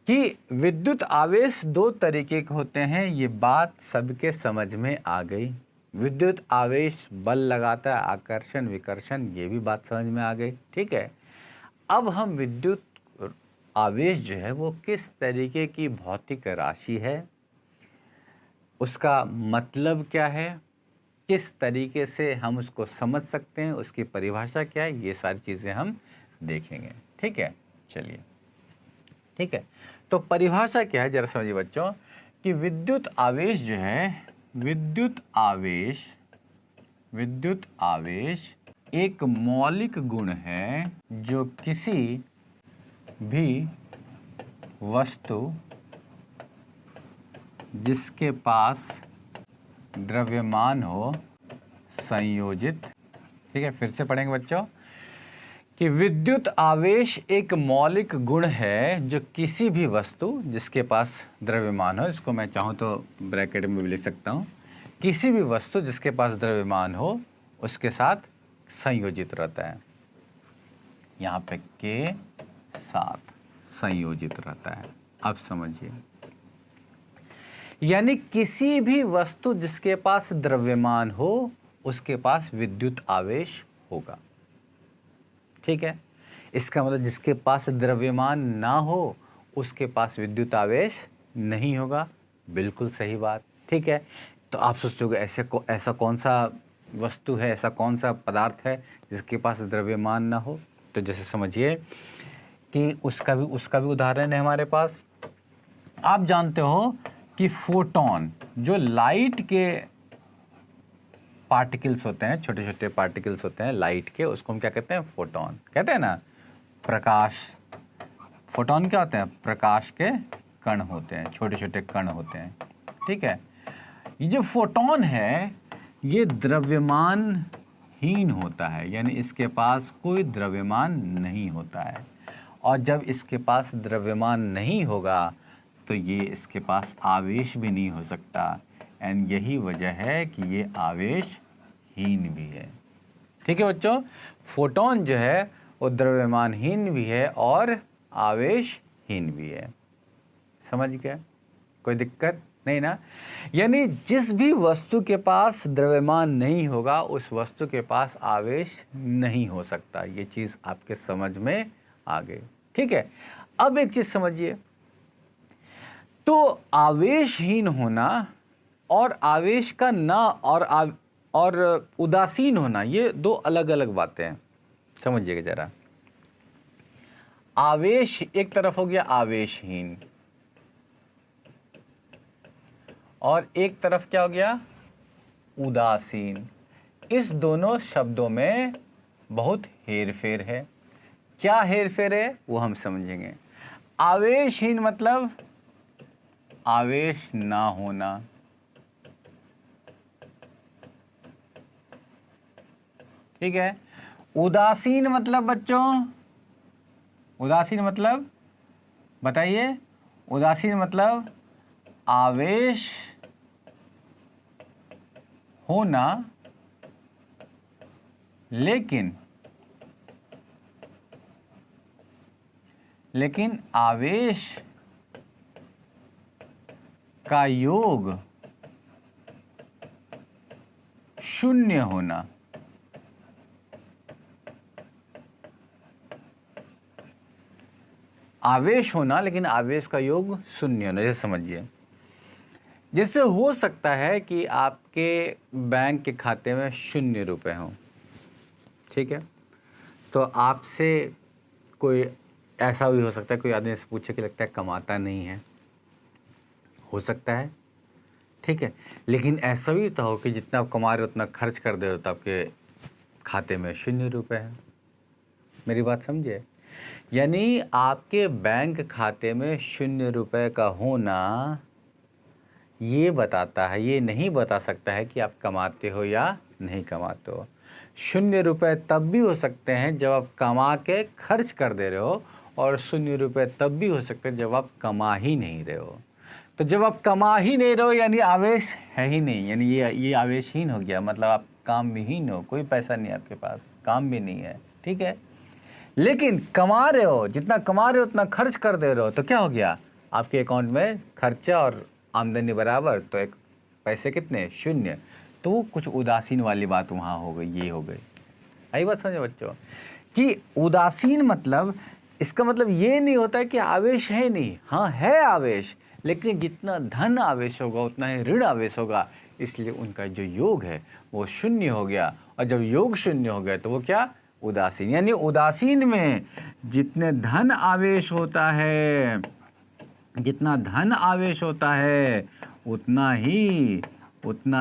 कि विद्युत आवेश दो तरीके के होते हैं, ये बात सबके समझ में आ गई। विद्युत आवेश बल लगाता है, आकर्षण विकर्षण, ये भी बात समझ में आ गई। ठीक है, अब हम विद्युत आवेश जो है वो किस तरीके की भौतिक राशि है, उसका मतलब क्या है, किस तरीके से हम उसको समझ सकते हैं, उसकी परिभाषा क्या है, ये सारी चीज़ें हम देखेंगे। ठीक है, चलिए। ठीक है, तो परिभाषा क्या है जरा समझिए बच्चों, कि विद्युत आवेश जो है, विद्युत आवेश एक मौलिक गुण है जो किसी भी वस्तु जिसके पास द्रव्यमान हो संयोजित। ठीक है, फिर से पढ़ेंगे बच्चों कि विद्युत आवेश एक मौलिक गुण है जो किसी भी वस्तु जिसके पास द्रव्यमान हो, इसको मैं चाहूँ तो ब्रैकेट में भी लिख सकता हूँ, किसी भी वस्तु जिसके पास द्रव्यमान हो उसके साथ संयोजित रहता है। यहाँ पे के साथ संयोजित रहता है। अब समझिए, यानी किसी भी वस्तु जिसके पास द्रव्यमान हो उसके पास विद्युत आवेश होगा। ठीक है, इसका मतलब जिसके पास द्रव्यमान ना हो उसके पास विद्युत आवेश नहीं होगा। बिल्कुल सही बात। ठीक है, तो आप सोचते हो ऐसा कौन सा वस्तु है, ऐसा कौन सा पदार्थ है जिसके पास द्रव्यमान ना हो। तो जैसे समझिए कि उसका भी उदाहरण है हमारे पास। आप जानते हो कि फोटोन, जो लाइट के पार्टिकल्स होते हैं, छोटे छोटे पार्टिकल्स होते हैं लाइट के, उसको हम क्या कहते हैं, फोटोन कहते हैं ना। प्रकाश, फोटोन क्या होते हैं, प्रकाश के कण होते हैं, छोटे छोटे कण होते हैं। ठीक है, ये जो फोटोन है ये द्रव्यमानहीन होता है, यानी इसके पास कोई द्रव्यमान नहीं होता है। और जब इसके पास द्रव्यमान नहीं होगा तो ये इसके पास आवेश भी नहीं हो सकता, एंड यही वजह है कि ये आवेशहीन भी है। ठीक है बच्चों, फोटोन जो है वो द्रव्यमानहीन भी है और आवेशहीन भी है। समझ गए, कोई दिक्कत नहीं ना। यानी जिस भी वस्तु के पास द्रव्यमान नहीं होगा उस वस्तु के पास आवेश नहीं हो सकता। ये चीज़ आपके समझ में आ गई। ठीक है, अब एक चीज़ समझिए, तो आवेशहीन होना और आवेश का ना और उदासीन होना, ये दो अलग अलग बातें हैं। समझिएगा जरा। आवेश एक तरफ हो गया आवेशहीन, और एक तरफ क्या हो गया, उदासीन। इस दोनों शब्दों में बहुत हेरफेर है। क्या हेरफेर है वो हम समझेंगे। आवेशहीन मतलब आवेश ना होना, ठीक है। उदासीन मतलब बच्चों, उदासीन मतलब बताइए, उदासीन मतलब आवेश होना लेकिन आवेश का योग शून्य होना। आवेश होना लेकिन आवेश का योग शून्य होना। जैसे समझिए, जैसे हो सकता है कि आपके बैंक के खाते में 0 रुपए हों, ठीक है, तो आपसे कोई ऐसा भी हो सकता है, कोई आदमी से पूछे कि लगता है कमाता नहीं है, हो सकता है, ठीक है। लेकिन ऐसा भी तो हो कि जितना आप कमा रहे हो उतना खर्च कर दे रहे हो तो आपके खाते में 0 रुपए है। मेरी बात समझे, यानी आपके बैंक खाते में 0 रुपए का होना ये बताता है, ये नहीं बता सकता है कि आप कमाते हो या नहीं कमाते हो। 0 रुपए तब भी हो सकते हैं जब आप कमा के खर्च कर दे रहे हो, और 0 रुपए तब भी हो सकते हैं जब आप कमा ही नहीं रहे हो। तो जब आप कमा ही नहीं रहे हो यानी आवेश है ही नहीं, यानी ये आवेशहीन हो गया, मतलब आप काम विहीन हो, कोई पैसा नहीं आपके पास, काम भी नहीं है, ठीक है। लेकिन कमा रहे हो, जितना कमा रहे हो उतना खर्च कर दे रहे हो, तो क्या हो गया, आपके अकाउंट में खर्चा और आमदनी बराबर, तो एक पैसे कितने, शून्य। तो वो कुछ उदासीन वाली बात वहाँ हो गई, ये हो गई। आई बात समझे बच्चों, कि उदासीन मतलब, इसका मतलब ये नहीं होता है कि आवेश है नहीं, हाँ है आवेश, लेकिन जितना धन आवेश होगा उतना ही ऋण आवेश होगा, इसलिए उनका जो योग है वो शून्य हो गया। और जब योग शून्य हो गया तो वो क्या, उदासीन। यानी उदासीन में जितने धन आवेश होता है, जितना धन आवेश होता है उतना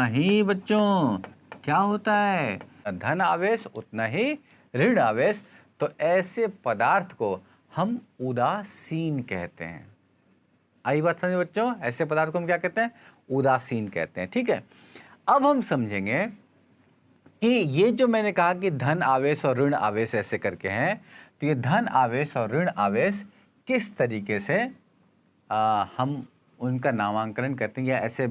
ही बच्चों क्या होता है, धन आवेश उतना ही ऋण आवेश। तो ऐसे पदार्थ को हम उदासीन कहते हैं। आई बात समझे बच्चों, ऐसे पदार्थ को हम क्या कहते हैं, उदासीन कहते हैं। ठीक है, अब हम समझेंगे कि ये जो मैंने कहा कि धन आवेश और ऋण आवेश ऐसे करके हैं, तो ये धन आवेश और ऋण आवेश किस तरीके से हम उनका नामांकन करते हैं या ऐसे